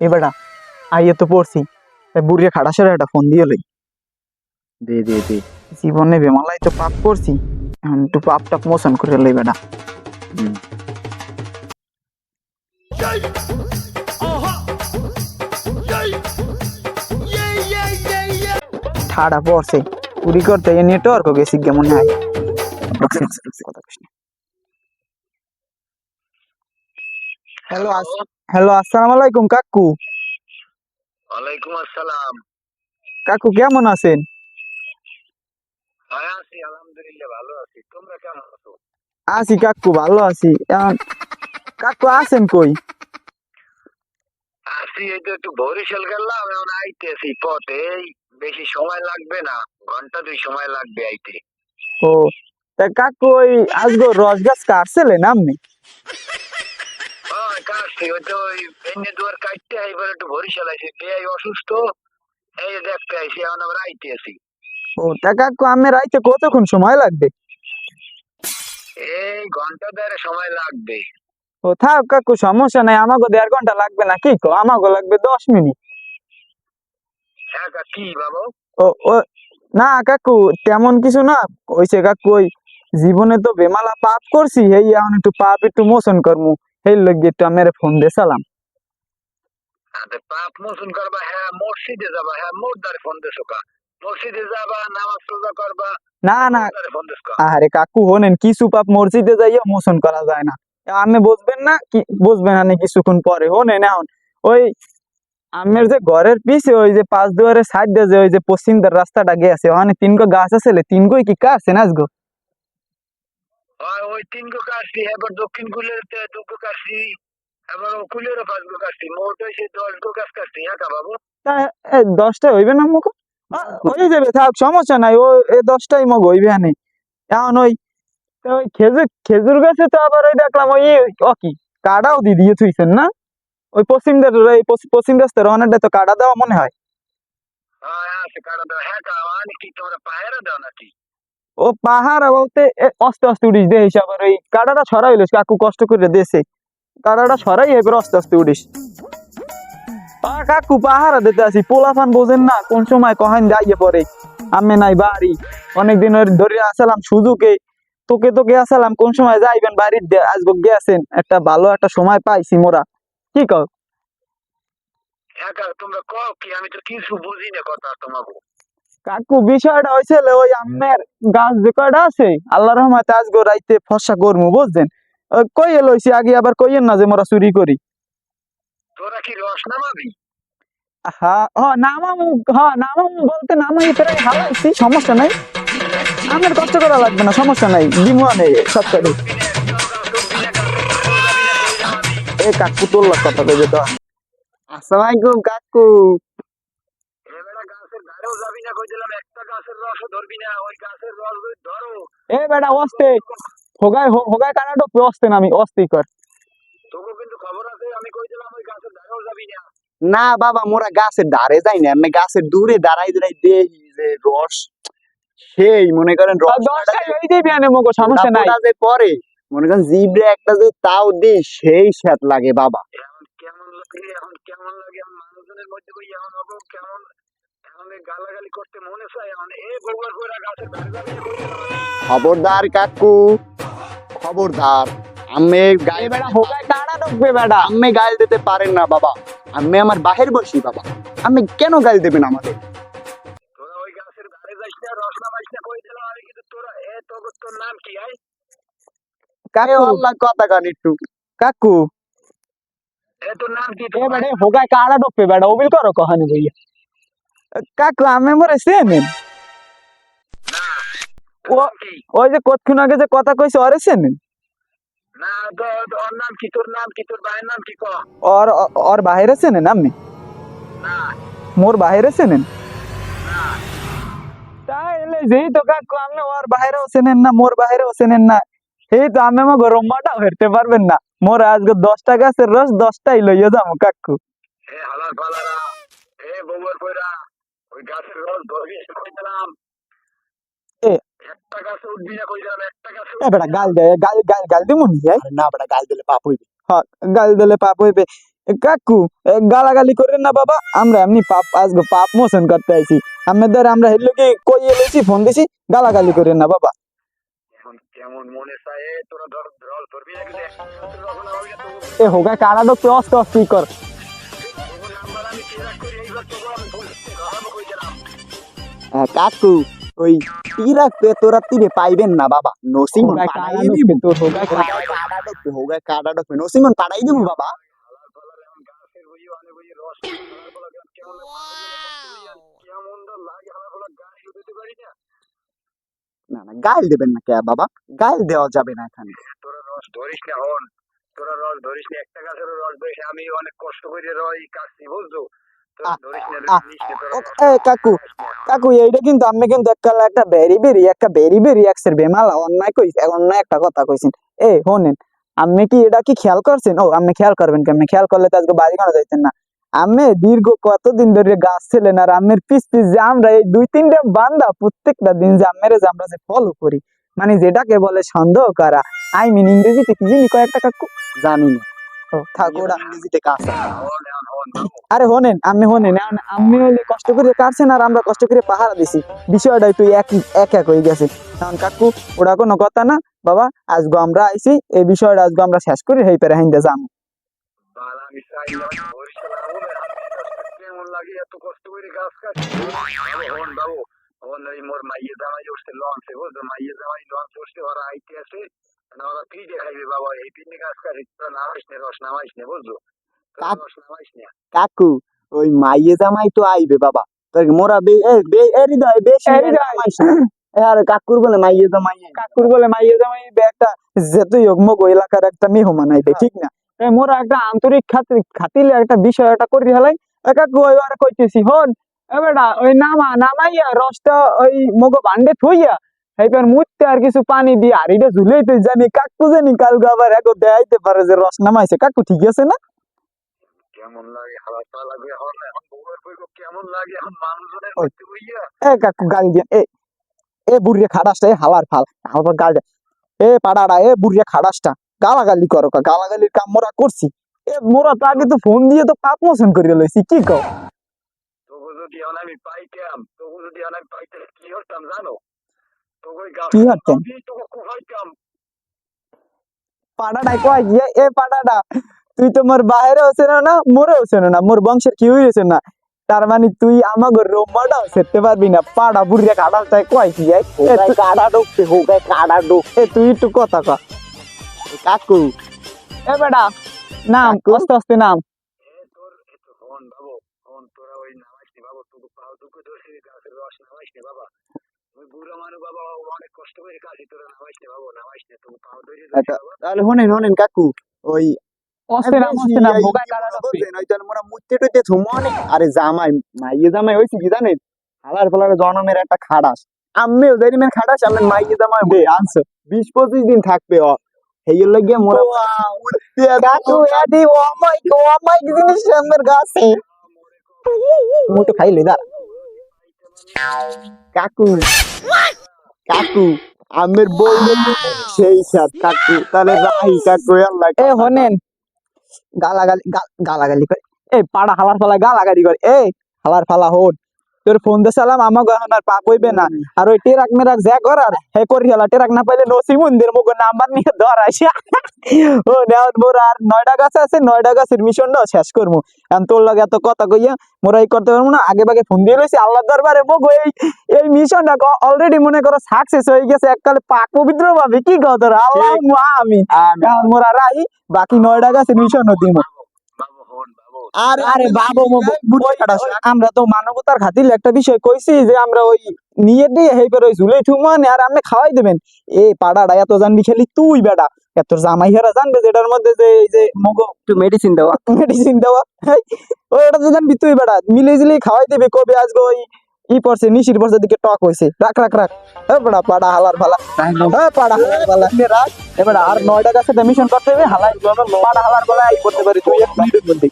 এ বেটা আইয়ে তো পড়ছি, বুড়িয়ে খাটাসের একটা ফোন দিয়ে লই। দে দে দে। জীবনে বেমালাই তো পাপ করছি, এখন একটু পাপটা মোচন করে লই বেটা। হুম। ঠাড়া পড়ছে চুরি করতে নেটওয়ার্ক গেছি কেমন হয়। হ্যালো হ্যালো, আসসালামু আলাইকুম কাকু। ওয়ালাইকুম আসসালাম। কাকু কেমন আছেন? হ্যাঁ আছি, আলহামদুলিল্লাহ ভালো আছি। তোমরা কেমন আছো? আছি কাকু, ভালো আছি। এখন কাকু আছেন কই? আছি, এই তো একটু বরিশাল গেলাম, এখন আইতেছি পথে। এই বেশি সময় লাগবে না, ঘন্টা দুই সময় লাগবে আইতে। ও তা কাকু ওই আজগো রস গাছ কাটছিলেন আপনি? হ্যাঁ কাটছি, ওই তো ওই এনে দুয়ার কাটতে এবার একটু বরিশাল আইছি, বেয়াই অসুস্থ, এই যে দেখতে আইছি, এখন আবার আইতেছি। ও তা কাকু আমি রাইতে কতক্ষণ সময় লাগবে? এই ঘন্টা দেড় সময় লাগবে। ও থাক কাকু, সমস্যা নাই, আমাকে 1.5 ঘন্টা লাগবে না, কি কো আমাকে লাগবে 10 মিনিট। হ্যাঁ কি বাবু? ও ও না কাকু, তেমন কিছু না। কইছে কাকু ওই জীবনে তো বেমালা পাপ করছি, এই এখন একটু পাপ একটু মোচন করমু, এই লগে একটু আমার ফোন দিয়ে সালাম। আরে পাপ মোচন করবা, হ্যাঁ মসজিদে যাবা, হ্যাঁ মোরদারে ফোন দেছো কা? মসজিদে যাবা, নামাজ রোজা করবা, না না, মোরদারে ফোন দেছো কা? আরে কাকু হোনেন, কিছু পাপ মসজিদে যাইয়া মোচন করা যায় না। আমি বুঝবেন না কি বুঝবেন না কিছুক্ষণ পরে হোনেন। এখন ওই আমের যে ঘরের পিছে ওই যে 5 দুয়ারের সাইড দিয়ে যে ওই যে পশ্চিম দিকের রাস্তাটা গেছে, ওখানে 3 গো গাছ আছে, 3 গোই কি কাটছে না আজগো? ওই 3 গো কাটছি, এবার দক্ষিণ কুলের 2 গো কাটছি, এবার ও কুলেরও 5 গো কাটছি, মোট হয়েছে 10 গো গাছ কাটছি। হ্যাঁ কা বাবু? তা 10টা হইবে না মুখ? হয়ে যাবে, থাক সমস্যা নাই, ও এই 10টাই মগ হইবে আনে। এখন ওই তা ওই খেজুর খেজুর গাছে তো আবার ওই দেখলাম ওই ও কি কাটাও দিয়ে থুইছেন না? ওই পশ্চিম দিকের এই পশ্চিম রাস্তার অনেকটা তো কাটা দেওয়া মনে হয়। হ্যাঁ আছে কাটা দাও। হ্যাঁ কা মানে কি তোমরা পাহাড়ে দাও নাকি? ও পাহাড় বলতে আস্তে আস্তে উঠিস দে হিসাব, আর ওই কাটাটা সরাই লইস, কাকু কষ্ট করে দিয়েছে, কাটাটা সরাই এবার আস্তে আস্তে উঠিস। কাকু পাহাড়া দিতে আসি, পোলাফান বোঝেন না কোন সময় কহেন যাইয়ে পরে। আমি নাই বাড়ি, অনেকদিন ধরে আসলাম সুযোগে, তোকে তোকে আসলাম, কোন সময় যাইবেন বাড়ির আজকে গেছেন, একটা ভালো একটা সময় পাইছি মোরা, কি কও? হ্যাঁ কা তোমরা কও কি, আমি তো কিছু বুঝি না কথা তোমাকে। কাকু বিষয়টা হয়েছিল ওই আমের গাছ যে কয়টা আছে, আল্লাহ রহমতে আজকে রাইতে ফর্সা করবো বুঝছেন। কইয়ে লইছি আগে, আবার কইয়েন না যে মোরা চুরি করি। তোরা কি রস নামাবি? হ্যাঁ হ্যাঁ নামামু, হ্যাঁ নামামু বলতে নামাই প্রায় হালাইছি, সমস্যা নাই, আমার কষ্ট করা লাগবে না, সমস্যা নাই, দিমুয়ানে সব করে। এ কাকু তোর কথা কইবে তো। আসসালামু আলাইকুম কাকু। এবেলা গাছের ধারেও যাবি না কই দিলাম, একটা গাছের রসও ধরবি না, ওই গাছের রস যদি ধরো। এ বেটা অস্তে, হোগায় কানাডো অস্তে নামি অস্তি কর। তোকে কিন্তু খবর আছে, আমি কই দিলাম ওই গাছের ধারেও যাবি না। না বাবা, মোরা গাছের ধারে যাই না, আমি গাছের দূরে দাঁড়াই দাঁড়াই দেখি যে রস, সেই মনে করেন রস 10টাই হয়ে যাবে আনে মগো, সমস্যা নাই। যে পরে মনে করেন জিব্রে একটা যে তাও দিই, সেই স্বাদ লাগে বাবা। এখন কেমন লাগে, এখন কেমন লাগে, এখন মানুষজনের মধ্যে কই এখন হবো কেমন, এখন এই গালাগালি করতে মনে চায়, এখন এ বউয়ার কইরা গাছের ধারে যাবি না কই দিলাম আমি। খবরদার কাকু, খবরদার। আমি এ গায়ে বেটা হোগায় কানা ঢুকবে বেটা। আমি গাল দিতে পারেন না বাবা, আমি আমার বাহির বসি বাবা, আমি কেন গাল দেবেন আমাদের? তোরা ওই গাছের ধারে যাইস না, রস নামাইস না কই দিলাম আমি, কিন্তু তোরা তোর নাম কি আই? কাকু আল্লাহ কথা কান একটু। কাকু তোর নাম কি? এ বেটা হোগায় কানা ঢুকবে বেটা, ওবিল করো কহানি ভাইয়া। কাকু আমি মরে চেনেন? না ও ওই যে কতক্ষণ আগে যে কথা কইছে ওরে চেনেন? না ওর নাম কি, তোর নাম কি, তোর ভাইয়ের নাম কি ক? ওর ওর বাইরে চেনেন আপনি? না মোর বাইরে চেনেন? না তাইলে যেই তো কাকু আপনি ওর বাইরেও চেনেন না, মোর বাইরেও চেনেন না, এই তো আমি আমার রম্মাটা হইতে পারবেন না। মোর আজকে 10টা গাছের রস 10টাই লইয়া যাবো কাকু। হালার পালারা, বউয়ার কইরা ওই গাছের রস ধরবি না কই দিলাম, এ একটা গাছে উঠবি না কই দিলাম, একটা গাছে বেটা গাল দে, গাল গাল গাল দিমু নি আরে না বেটা, গাল দিলে পাপ হইবে। হ্যাঁ গাল দিলে পাপ হইবে। কাকু গালাগালি করেন না বাবা, আমরা এমনি পাপ আজকে পাপ মোচন করতে আইছি। আমাদের আমরা হেললো কি কইয়ে লইছি, ফোন দিছি, গালাগালি করেন না বাবা। এখন কেমন মনে চায় এ, তোরা ধর রল ধরবি নাকি যে রচনা হবে না তবু এ হোগা কাড়া ডকতে অস্তে অস্তে কর। তবু নাম্বার আমি ট্র্যাক করি এইবার তবু আমি বলছি কথা কই দিলাম কাকু ওই টিরা তোরা তীরে পাইবেন না বাবা, নসিমন হোগা পাঠাই কাড়া দিবে ডকতে তোর হোগা হোগা কাটা ডকবে নসিমন পাঠাই দিব বাবা। হালার ফালার এখন গাছের বই অনেক বই রস হালার ফালার গাছ কেমন কেমন লাগে হালার ফালার গাছ দিতে পারি না। না না গাইল দেবেন না কে বাবা, গাইল দেওয়া যাবে না এখানে। তোরা রস ধরিস না হন, তোরা রস ধরিস না, একটা গাছের রস ধরিস না, আমি অনেক কষ্ট করে রই কাটছি বুঝছো, তোরা আহ, ধরিস না আহ, নিস না তোরা এ কাকু কাকু এইটা কিন্তু আমি কিন্তু একটা বেরি বেরি এক্সের বেমালা অন্যায় কইছি, অন্যায় একটা কথা কইছেন। এ হোনেন, আপনি কি এটা কি খেয়াল করছেন? ও আপনি খেয়াল করবেন কি? আপনি খেয়াল করলে তো আজকে বাড়ি কানা যাইতেন না। আমি দীর্ঘ কতদিন ধরে গাছ ছিলেন, আর আমের পিস পিস যে আমরা এই 2-3টা বান্দা প্রত্যেকটা দিন যে আমরা যে ফলো করি, মানে যেটাকে বলে সন্দেহ করা। আই মিন ইংরেজিতে কি জানি কয়েকটা কাকু জানি না ও থাক ওরা। ইংরেজিতে কাজ হন এখন হন বাবু। আরে হোনেন, এখন আমি হইলে কষ্ট করে কাটছেন আর আমরা কষ্ট করে পাহারা দিছি, বিষয়টাই তুই এক এক হয়ে গেছে। কারণ কাকু ওরা কোনো কথা না বাবা, আজকে আমরা আইছি, এই বিষয়টা আজকে আমরা শেষ করি, হেই পেরে হাইন্দা যাম। বাল আমি চাইলাম বরিশাল আমলে আমি এই গাছটা কেমন লাগে এত কষ্ট করে গাছ কাটছি বাবু। হন বাবু হন, ওই মোর মাইয়ে জামাই উঠছে লঞ্চে বুঝছো, মাইয়ে জামাই লঞ্চ উঠছে, ওরা আইতে আছে না, ওরা ফ্রিজে খাইবে বাবা, এই পিন্নি গাছ কাটি তোরা নামাইস না, রস নামাইস না বুঝছো, তোরা কাক- রস নামাইস না। কাকু ওই মাইয়ে জামাই তো আইবে বাবা, তোর মোরা হৃদয় বেশি নামাইস না। আর কাকুর বলে মাইয়ে জামাই কাকুর বলে মাইয়ে জামাই একটা যেতই হোক মগ এলাকার একটা মেহমান আইবে, ঠিক না? মোরা একটা আন্তরিক খাতিলে একটা বিষয় একটা করি হেলাই। কাকু ওই আর কইতেছি হন, বেটা ওই নামাইয়া রসটা ওই মগ ভান্ডে থইয়া এইবার মুততে আর কিছু পানি দিয়ে আর এটা ঝুলেই তুই জানি কাকু জানি কালকে আবার এক দেখাইতে পারে যে রস নামাইছে। কাকু ঠিক আছে না? কেমন লাগে হালা পালা লাগে হন, এখন বউয়ের বই কেমন লাগে এখন মানুষজনের ওই। মধ্যে বইয়া এ কাকু গাল দিয়ে এ বুড়িয়া খাড়াসটা, এ হালার ফাল হালবার গাল দেয়। এ পাড়াটা, এ বুড়িয়া খাড়াসটা গালাগালি করো কা, গালাগালির কাম মোরা করছি। এ মোরা তো আগে তো ফোন দিয়ে তো পাপ মোচন করে লইছি, কি কও? তবু যদি এখন আমি পাইতাম, তবু যদি এখন আমি পাইতাম কি হতাম জানো, তবু ওই গাছ কি হতেন? তোকে কুহাইতাম। পাড়াটাই কয় গিয়ে, এ পাড়াটা তুই তো মোর বাইরেও চেনো না, মোরেও চেনো না, মোর বংশের কি হয়েছে না, তার মানে তুই আমাকে রোমাটাও সেরতে পারবি না। পাড়া বুড়িয়া খাড়াসটাই কয় কি কাটা ঢুকছে হোগায় কাটা ঢুক। এ তুই একটু কথা ক। কাকু এ বেটা নাম, আস্তে আস্তে নাম। তোর একটু হন বাবু, হন তোরা ওই নামাইস নি বাবু, তোকে পাও দুঃখ ধরছি গাছের রস নামাইস নি বাবা, ওই বুড়ো মানুষ বাবা অনেক কষ্ট করে কাছি, তোরা নামাইস নি বাবু, নামাইস নি, তোকে পাও ধরে ধরছি বাবা। তাহলে শোনেন কাকু ওই অস্তে নাম ভোগায় কাড়া ঢুকবি। আরে জামাই মাইয়ে জামাই হয়েছে কি জানেন, হালার ফালার জনমের একটা খাড়াস, আমিও জানিমেন খাড়াস, আমার মাইয়ে জামাই দে আনছো 20-25 দিন থাকবে ও হেইয়ের লাগিয়া মোরা কাকু এদি ওমাই জিনিস আমার গাছে মুটো খাইলি দা। কাকু কাকু আমের বউ সেই সাথ কাকু, তাহলে রাহি কাকু আল্লাহ। এ হনেন, গালাগালি করে, এ পাড়া হালার ফালা গালাগালি করে। এ হালার ফালা হন, তোর ফোন দে সালাম, আমাকে এখন আর পাপ হইবে না। আর ওই টেরাক মেরাক যা করার হে করি হেলা, টেরাক না পাইলে নসিমুনদের মুখ নাম্বার নিয়ে ধরাইছে। ও নেওয়ার মোর আর 9টা গাছ আছে, 9টা গাছের মিশনটাও শেষ করবো। এখন তোর লাগে এত কথা কইয়া মোরা এই করতে পারবো না, আগে ভাগে ফোন দিয়ে লইছি আল্লাহ দরবারে মগ এই মিশনটা অলরেডি মনে করো সাকসেস হয়ে গেছে এককালে পাক পবিত্র ভাবে, কি কও তোরা? আল্লাহ আমিন। এখন মোরা রাই বাকি 9টা গাছের মিশনও দিব। বাবু হন বাবু, আরে বাবু আমরা তো মানবতার খাতির একটা বিষয় কইছি যে আমরা ওই নিয়ে দিয়ে হেই করে ওই ঝুলে থুমানে আর আমি খাওয়াই দেবেন। এই পাড়াটা এত জানবি খালি তুই বেটা, এত জামাই হেরা জানবে যেটার মধ্যে যে এই যে মগো একটু মেডিসিন দেওয়া মেডিসিন দেওয়া, ওই এটা তো জানবি তুই বেটা, মিলে জিলে খাওয়াই দেবে। কবে আজকে ওই পড়ছে নিশির পড়ছে দিকে টক হয়েছে, রাখ রাখ রাখ। বেটা পাড়া হালার ফালা, পাড়া হালার ফালা রাখ। এবার আর 9টা গাছে মিশন করতে হবে, হালাই পাড়া হালার ফালা এই করতে পারি তুই 1 মিনিটের মধ্যে।